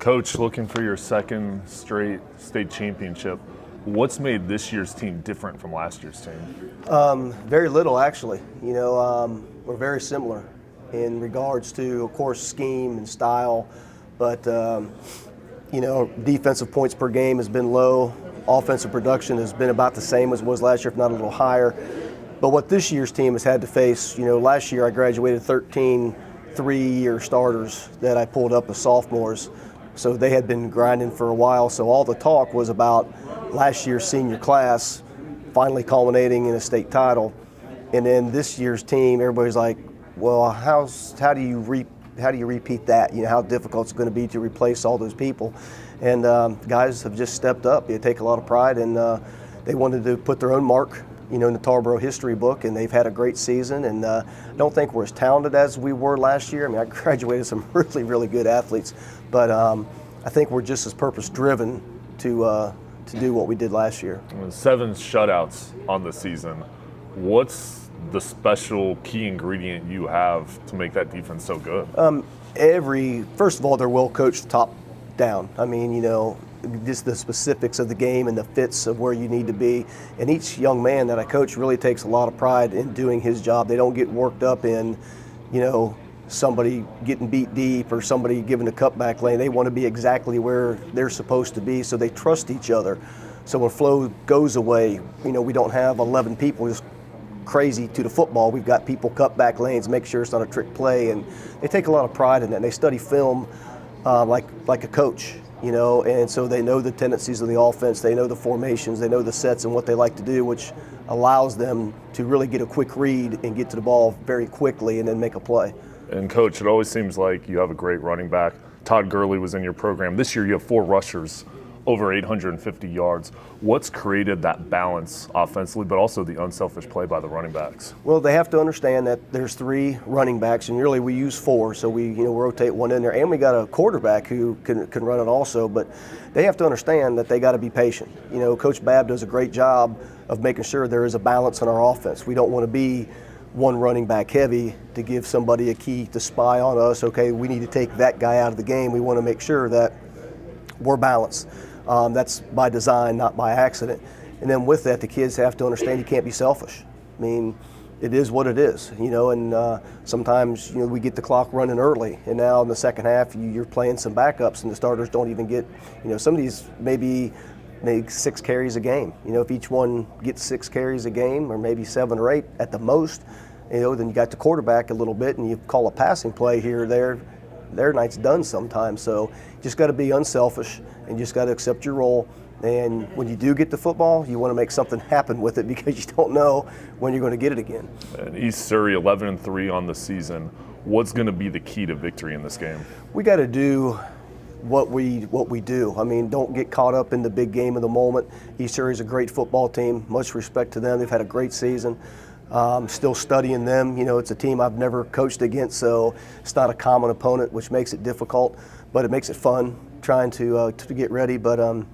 Coach, looking for your second straight state championship. What's made this year's team different from last year's team? Very little, actually. We're very similar in regards to, of course, scheme and style, but defensive points per game has been low. Offensive production has been about the same as it was last year, if not a little higher. But what this year's team has had to face, last year I graduated 13 three-year starters that I pulled up as sophomores. So they had been grinding for a while. So all the talk was about last year's senior class finally culminating in a state title. And then this year's team, everybody's like, well, how do you repeat that? How difficult it's going to be to replace all those people. And guys have just stepped up. They take a lot of pride, and they wanted to put their own mark, in the Tarboro history book, and they've had a great season. And I don't think we're as talented as we were last year. I mean, I graduated some really, really good athletes, but I think we're just as purpose-driven to do what we did last year. 7 shutouts on the season. What's the special key ingredient you have to make that defense so good? First of all, they're well coached top down. I mean, just the specifics of the game and the fits of where you need to be. And each young man that I coach really takes a lot of pride in doing his job. They don't get worked up in, somebody getting beat deep or somebody giving a cutback lane. They want to be exactly where they're supposed to be, so they trust each other. So when flow goes away, we don't have 11 people just crazy to the football. We've got people cut back lanes, make sure it's not a trick play, and they take a lot of pride in that. And they study film like a coach. And so they know the tendencies of the offense, they know the formations, they know the sets and what they like to do, which allows them to really get a quick read and get to the ball very quickly and then make a play. And Coach, it always seems like you have a great running back. Todd Gurley was in your program. This year you have 4 rushers, over 850 yards. What's created that balance offensively, but also the unselfish play by the running backs? Well, they have to understand that there's 3 running backs, and really we use 4, so we rotate one in there, and we got a quarterback who can run it also. But they have to understand that they got to be patient. Coach Babb does a great job of making sure there is a balance in our offense. We don't want to be one running back heavy to give somebody a key to spy on us. Okay, we need to take that guy out of the game. We want to make sure that we're balanced. That's by design, not by accident. And then with that, the kids have to understand you can't be selfish. I mean, it is what it is, and sometimes, we get the clock running early, and now in the second half, you're playing some backups, and the starters don't even get, some of these maybe make 6 carries a game. If each one gets 6 carries a game, or maybe 7 or 8 at the most, then you got the quarterback a little bit, and you call a passing play here or there. Their night's done sometimes. So just got to be unselfish and just got to accept your role. And when you do get the football, you want to make something happen with it because you don't know when you're going to get it again. And East Surrey 11-3 on the season. What's going to be the key to victory in this game? We got to do what we do. I mean, don't get caught up in the big game of the moment. East Surrey's a great football team. Much respect to them. They've had a great season. Still studying them. It's a team I've never coached against, so it's not a common opponent, which makes it difficult, but it makes it fun trying to get ready. But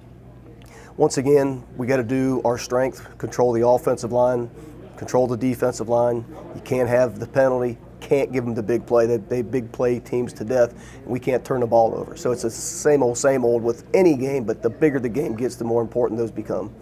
once again, we got to do our strength, control the offensive line, control the defensive line. You can't have the penalty, can't give them the big play. They big play teams to death, and we can't turn the ball over. So it's the same old with any game, but the bigger the game gets, the more important those become.